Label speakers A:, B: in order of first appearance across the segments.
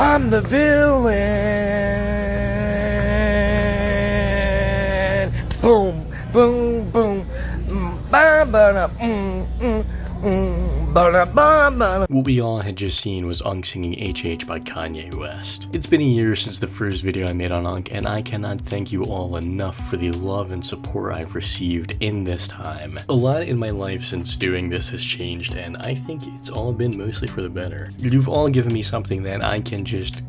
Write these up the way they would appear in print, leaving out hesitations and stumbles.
A: I'm the villain. Boom, boom, boom.
B: What we all had just seen was Unc singing HH by Kanye West. It's been a year since the first video I made on Unc, and I cannot thank you all enough for the love and support I've received in this time. A lot in my life since doing this has changed, and I think it's all been mostly for the better. You've all given me something that I can just,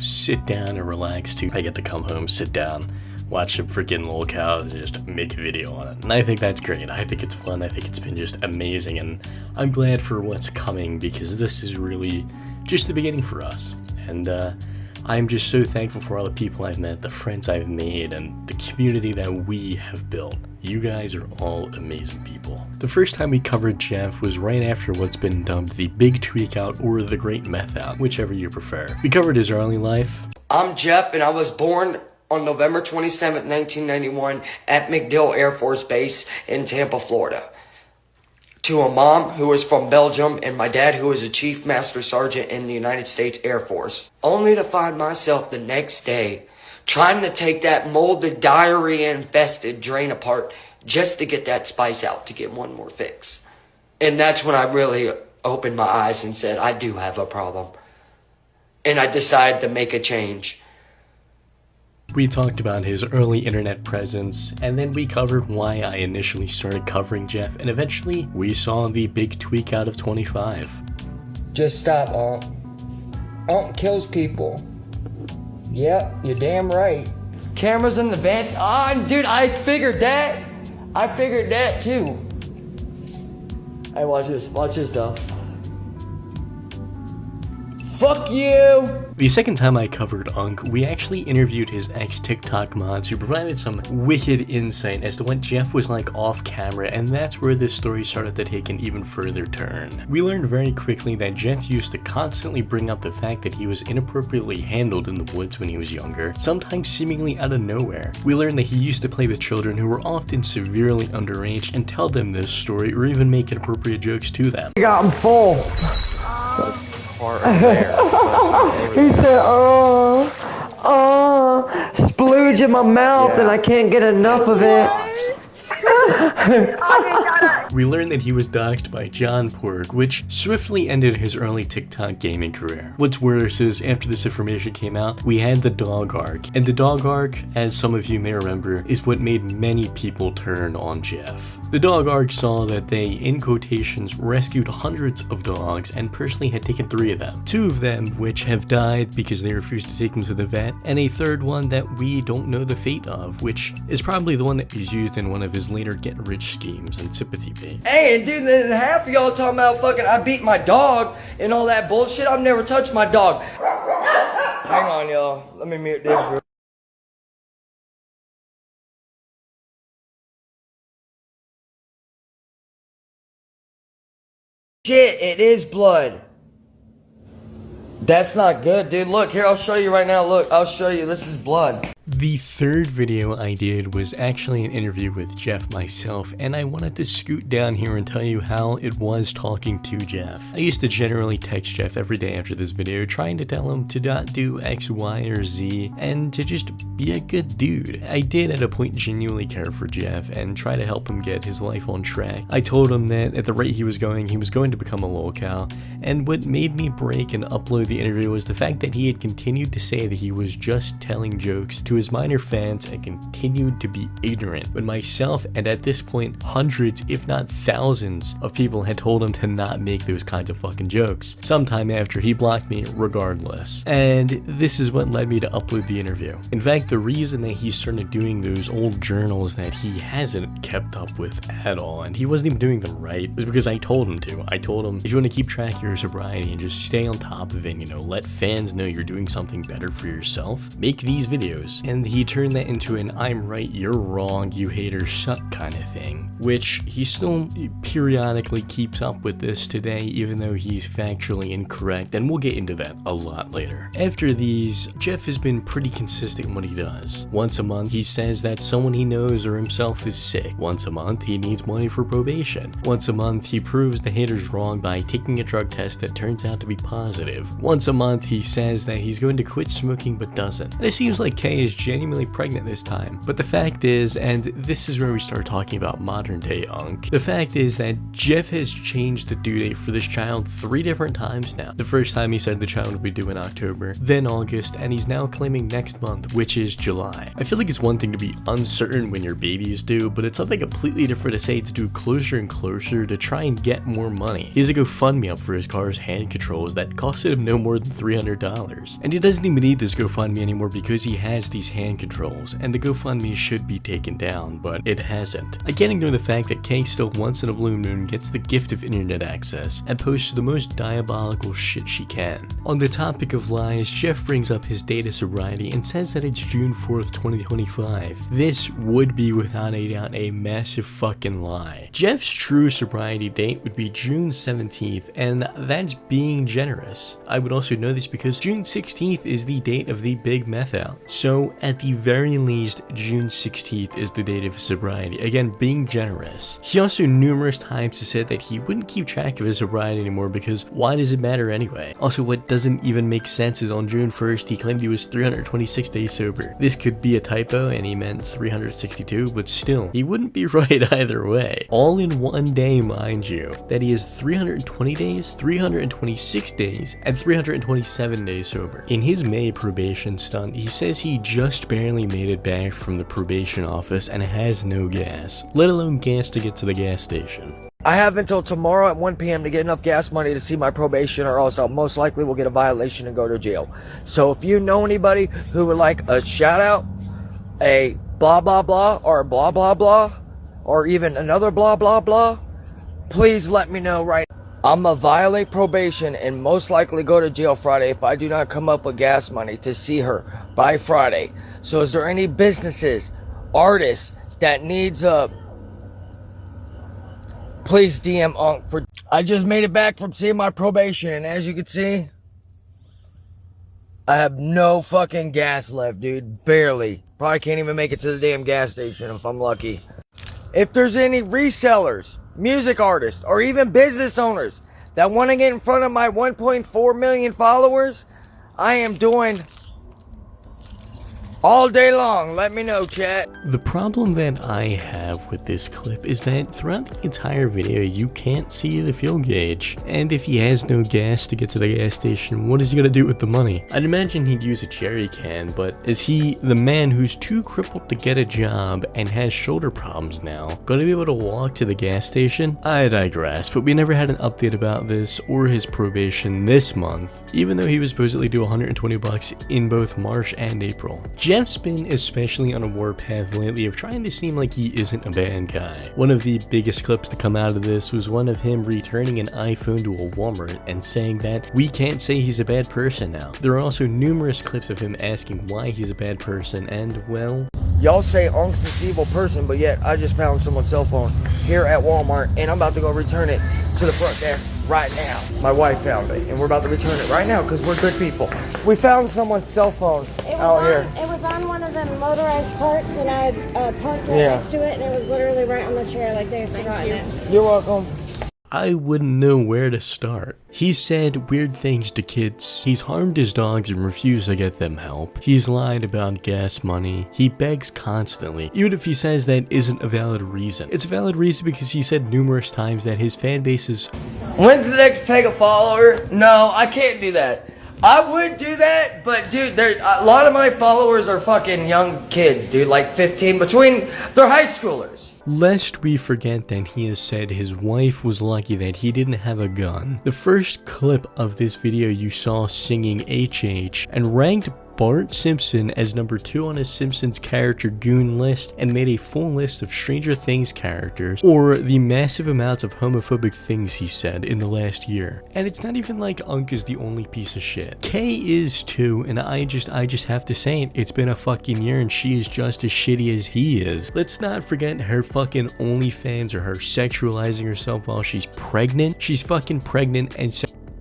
B: sit down and relax to. I get to come home, sit down, watch some freaking lolcows, and just make a video on it. And I think that's great. I think it's fun. I think it's been just amazing. And I'm glad for what's coming because this is really just the beginning for us. And I'm just so thankful for all the people I've met, the friends I've made, and the community that we have built. You guys are all amazing people. The first time we covered Jeff was right after what's been dubbed the Big Tweak Out or the Great Meth Out, whichever you prefer. We covered his early life.
A: I'm Jeff, and I was born on November 27th, 1991 at MacDill Air Force Base in Tampa, Florida. To a mom who was from Belgium and my dad who was a Chief Master Sergeant in the United States Air Force. Only to find myself the next day trying to take that molded, diarrhea-infested drain apart just to get that spice out to get one more fix. And that's when I really opened my eyes and said, I do have a problem. And I decided to make a change.
B: We talked about his early internet presence, and then we covered why I initially started covering Jeff, and eventually we saw the Big Tweak Out of 25.
A: Just stop, Unc. Unc kills people. Yep, you're damn right. Cameras in the vents. Dude, I figured that. I figured that too. Hey, watch this. Watch this, though. Fuck you!
B: The second time I covered Unc, we actually interviewed his ex-TikTok mods who provided some wicked insight as to what Jeff was like off camera, and that's where this story started to take an even further turn. We learned very quickly that Jeff used to constantly bring up the fact that he was inappropriately handled in the woods when he was younger, sometimes seemingly out of nowhere. We learned that he used to play with children who were often severely underage and tell them this story or even make inappropriate jokes to them.
A: You got him full. He said, splooge in my mouth and I can't get enough of it.
B: We learned that he was doxxed by John Pork, which swiftly ended his early TikTok gaming career. What's worse is, after this information came out, we had the dog arc. And the dog arc, as some of you may remember, is what made many people turn on Jeff. The dog arc saw that they, in quotations, rescued hundreds of dogs and personally had taken 3 of them. 2 of them which have died because they refused to take them to the vet, and a third one that we don't know the fate of, which is probably the one that is used in one of his later get-rich schemes and sympathy bait.
A: Hey, and dude, then half of y'all talking about fucking I beat my dog and all that bullshit. I've never touched my dog. Hang on, y'all. Let me mute this real. Shit, it is blood. That's not good, dude. Look, here, I'll show you right now. Look, I'll show you. This is blood.
B: The third video I did was actually an interview with Jeff myself, and I wanted to scoot down here and tell you how it was talking to Jeff. I used to generally text Jeff every day after this video, trying to tell him to not do X, Y, or Z, and to just be a good dude. I did at a point genuinely care for Jeff and try to help him get his life on track. I told him that at the rate he was going to become a lolcow, and what made me break and upload the interview was the fact that he had continued to say that he was just telling jokes to his minor fans and continued to be ignorant, when myself and at this point hundreds if not thousands of people had told him to not make those kinds of fucking jokes sometime after he blocked me regardless. And this is what led me to upload the interview. In fact, the reason that he started doing those old journals that he hasn't kept up with at all, and he wasn't even doing them right, was because I told him to. I told him, if you want to keep track of your sobriety and just stay on top of it, let fans know you're doing something better for yourself, make these videos. and he turned that into an "I'm right, you're wrong, you haters suck" kind of thing, which he still periodically keeps up with this today, even though he's factually incorrect, and we'll get into that a lot later. After these, Jeff has been pretty consistent in what he does. Once a month, he says that someone he knows or himself is sick. Once a month, he needs money for probation. Once a month, he proves the haters wrong by taking a drug test that turns out to be positive. Once a month, he says that he's going to quit smoking but doesn't. And it seems like Kay is genuinely pregnant this time. But the fact is, and this is where we start talking about modern day Unc, the fact is that Jeff has changed the due date for this child 3 different times now. The first time he said the child would be due in October, then August, and he's now claiming next month, which is July. I feel like it's one thing to be uncertain when your baby is due, but it's something completely different to say it's due closer and closer to try and get more money. He has a GoFundMe up for his car's hand controls that costed him no more than $300. And he doesn't even need this GoFundMe anymore because he has these hand controls, and the GoFundMe should be taken down, but it hasn't. I can't ignore the fact that Kay still once in a blue moon gets the gift of internet access and posts the most diabolical shit she can. On the topic of lies, Jeff brings up his date of sobriety and says that it's June 4th, 2025. This would be without a doubt a massive fucking lie. Jeff's true sobriety date would be June 17th, and that's being generous. I would also know this because June 16th is the date of the big meth out. So at the very least, June 16th is the date of his sobriety. Again, being generous. He also numerous times has said that he wouldn't keep track of his sobriety anymore because why does it matter anyway? Also, what doesn't even make sense is on June 1st, he claimed he was 326 days sober. This could be a typo and he meant 362, but still, he wouldn't be right either way. All in one day, mind you, that he is 320 days, 326 days, and 327 days sober. In his May probation stunt, he says he just barely made it back from the probation office and has no gas, let alone gas to get to the gas station.
A: I have until tomorrow at 1 p.m. to get enough gas money to see my probation, or else I'll most likely will get a violation and go to jail. So if you know anybody who would like a shout out, a blah blah blah, or a blah blah blah, or even another blah blah blah, please let me know right now. I'm gonna violate probation and most likely go to jail Friday if I do not come up with gas money to see her by Friday. So is there any businesses, artists that needs please DM Unc for... I just made it back from seeing my probation, and as you can see, I have no fucking gas left, dude. Barely. Probably can't even make it to the damn gas station if I'm lucky. If there's any resellers, music artists, or even business owners that want to get in front of my 1.4 million followers, I am doing all day long. Let me know, chat.
B: The problem that I have with this clip is that throughout the entire video you can't see the fuel gauge, and if he has no gas to get to the gas station, what is he gonna do with the money? I'd imagine he'd use a jerry can, but is he, the man who's too crippled to get a job and has shoulder problems now, gonna be able to walk to the gas station? I digress, but we never had an update about this or his probation this month, even though he was supposedly due $120 in both March and April. Jeff's been especially on a warpath lately of trying to seem like he isn't a bad guy. One of the biggest clips to come out of this was one of him returning an iPhone to a Walmart and saying that we can't say he's a bad person now. There are also numerous clips of him asking why he's a bad person, and well,
A: y'all say Unc's this evil person, but yet I just found someone's cell phone here at Walmart and I'm about to go return it to the front desk right now. My wife found it and we're about to return it right now because we're good people. We found someone's cell phone out here.
C: It was on one of the motorized carts and I had parked right next to it and it was literally right on the chair like they had forgotten it.
A: You're welcome.
B: I wouldn't know where to start. He's said weird things to kids, he's harmed his dogs and refused to get them help, he's lied about gas money, he begs constantly. Even if he says that isn't a valid reason, it's a valid reason because he said numerous times that his fan base is...
A: When's the next peg a follower? No, I can't do that. I would do that, but dude, a lot of my followers are fucking young kids, dude, like 15, they're high schoolers.
B: Lest we forget that he has said his wife was lucky that he didn't have a gun. The first clip of this video you saw singing HH and ranked Bart Simpson as number 2 on his Simpsons character goon list and made a full list of Stranger Things characters or the massive amounts of homophobic things he said in the last year. And it's not even like Unc is the only piece of shit. Kay is too, and I just have to say it. It's been a fucking year and she is just as shitty as he is. Let's not forget her fucking OnlyFans or her sexualizing herself while she's pregnant. She's fucking pregnant and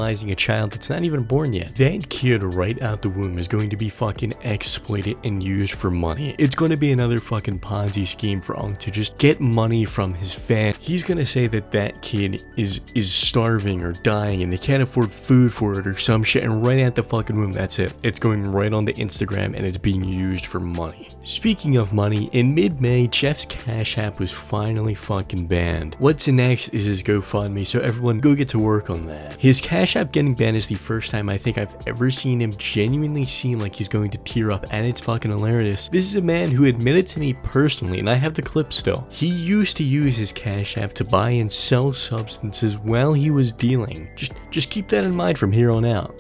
B: a child that's not even born yet. That kid right out the womb is going to be fucking exploited and used for money. It's going to be another fucking Ponzi scheme for Unc to just get money from his fan. He's going to say that that kid is starving or dying and they can't afford food for it or some shit, and right out the fucking womb, that's it. It's going right on the Instagram and it's being used for money. Speaking of money, in mid-May, Jeff's Cash App was finally fucking banned. What's next is his GoFundMe, so everyone go get to work on that. His Cash App getting banned is the first time I think I've ever seen him genuinely seem like he's going to tear up, and it's fucking hilarious. This is a man who admitted to me personally, and I have the clip still, he used to use his Cash App to buy and sell substances while he was dealing. Just keep that in mind from here on out.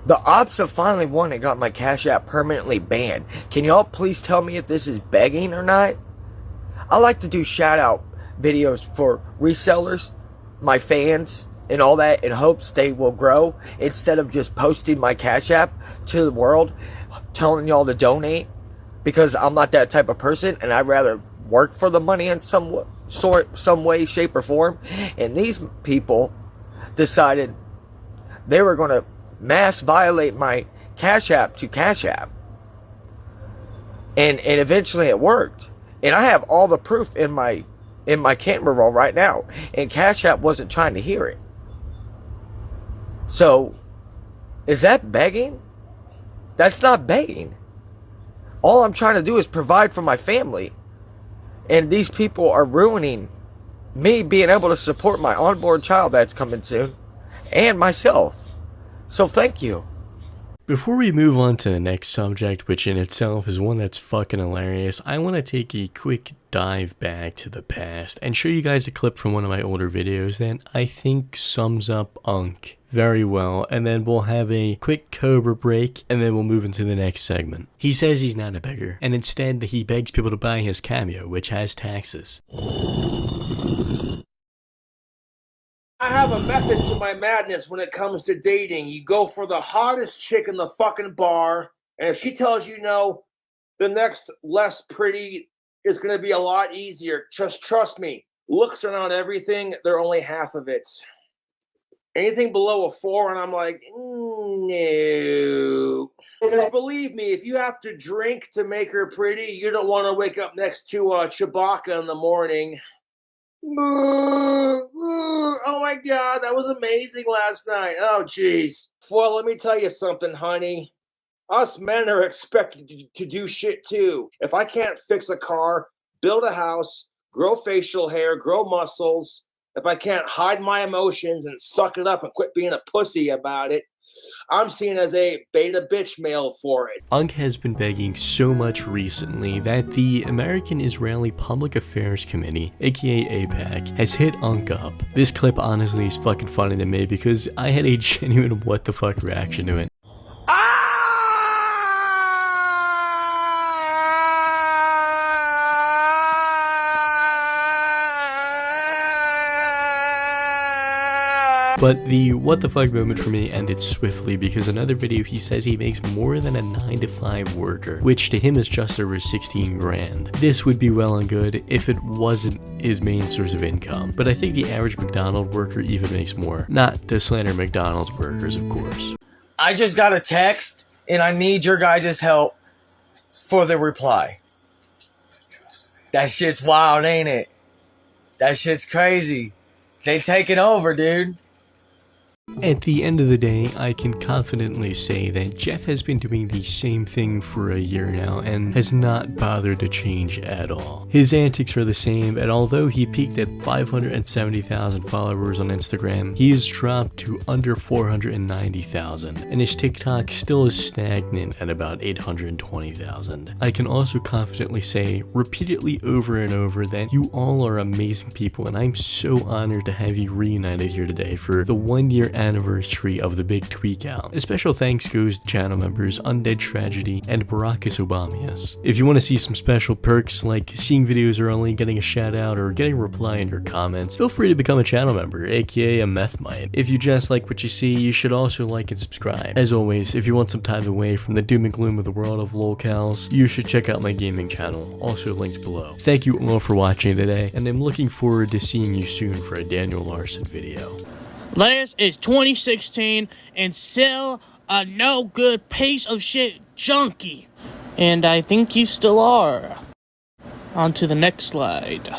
A: The ops have finally won and got my Cash App permanently banned. Can y'all please tell me if this is begging or not? I like to do shout out videos for resellers, my fans, and all that in hopes they will grow, instead of just posting my Cash App to the world telling y'all to donate, because I'm not that type of person and I'd rather work for the money in some way, shape, or form. And these people decided they were going to mass violate my Cash App to Cash App, and eventually it worked, and I have all the proof in my camera roll right now, and Cash App wasn't trying to hear it. So is that begging? That's not begging. All I'm trying to do is provide for my family, and these people are ruining me being able to support my unborn child that's coming soon and myself. So thank you.
B: Before we move on to the next subject, which in itself is one that's fucking hilarious, I want to take a quick dive back to the past and show you guys a clip from one of my older videos that I think sums up Unc very well, and then we'll have a quick Cobra break, and then we'll move into the next segment. He says he's not a beggar, and instead he begs people to buy his Cameo, which has taxes.
D: I have a method to my madness when it comes to dating. You go for the hottest chick in the fucking bar, and if she tells you no, the next less pretty is going to be a lot easier. Just trust me. Looks are not everything. They're only half of it. Anything below a 4, and I'm like, no. Because believe me, if you have to drink to make her pretty, you don't want to wake up next to Chewbacca in the morning. Oh my God, that was amazing last night. Oh, jeez. Well, let me tell you something, honey. Us men are expected to do shit too. If I can't fix a car, build a house, grow facial hair, grow muscles, if I can't hide my emotions and suck it up and quit being a pussy about it, I'm seen as a beta bitch male for it.
B: Unc has been begging so much recently that the American Israeli Public Affairs Committee, aka AIPAC, has hit Unc up. This clip honestly is fucking funny to me because I had a genuine what the fuck reaction to it. But the what the fuck moment for me ended swiftly because another video he says he makes more than a 9-to-5 worker, which to him is just over 16 grand. This would be well and good if it wasn't his main source of income, but I think the average McDonald's worker even makes more. Not to slander McDonald's workers, of course.
A: I just got a text, and I need your guys' help for the reply. That shit's wild, ain't it? That shit's crazy. They taking over, dude.
B: At the end of the day, I can confidently say that Jeff has been doing the same thing for a year now and has not bothered to change at all. His antics are the same, and although he peaked at 570,000 followers on Instagram, he has dropped to under 490,000, and his TikTok still is stagnant at about 820,000. I can also confidently say repeatedly over and over that you all are amazing people, and I'm so honored to have you reunited here today for the 1 year anniversary of the big tweak out. A special thanks goes to channel members Undead Tragedy and Baracus Obamias. If you want to see some special perks like seeing videos early, getting a shout out, or getting a reply in your comments, feel free to become a channel member, aka a meth mite. If you just like what you see, you should also like and subscribe. As always, if you want some time away from the doom and gloom of the world of lolcows, you should check out my gaming channel, also linked below. Thank you all for watching today, and I'm looking forward to seeing you soon for a Daniel Larson video.
E: This is 2016 and still a no good piece of shit junkie. And I think you still are. On to the next slide.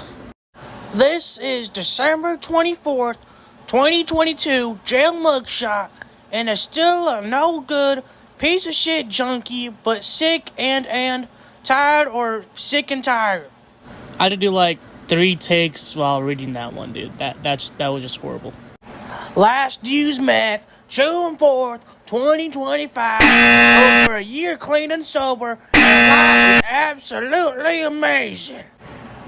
E: This is December 24th, 2022 jail mugshot, and it's still a no good piece of shit junkie, but sick and tired, or sick and tired. I had to do like 3 takes while reading that one, dude. That was just horrible. Last used meth, June 4th, 2025. Over a year clean and sober, and life is absolutely amazing.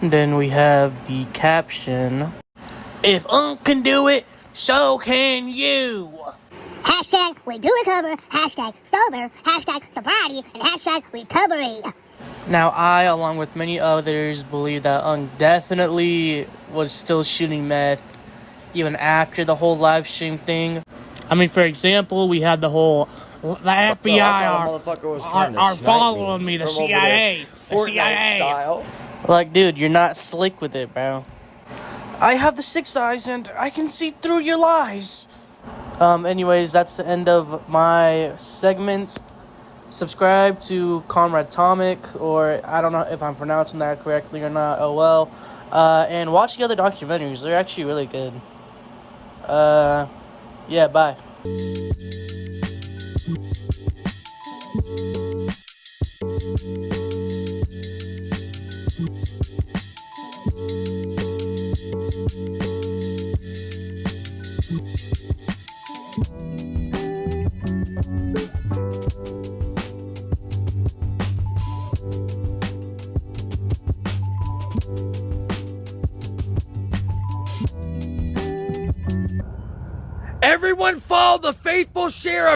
E: Then we have the caption. If Unc can do it, so can you.
F: Hashtag we do recover, hashtag sober, hashtag sobriety, and hashtag recovery.
E: Now I, along with many others, believe that Unc definitely was still shooting meth even after the whole live stream thing. I mean, for example, we had the whole, the FBI are following me, the CIA, the CIA. Like, dude, you're not slick with it, bro. I have the 6 eyes and I can see through your lies. Anyways, that's the end of my segment. Subscribe to ComradeTomek, or I don't know if I'm pronouncing that correctly or not, oh well. And watch the other documentaries, they're actually really good. Yeah, bye.
D: Everyone follow the faithful sheriff.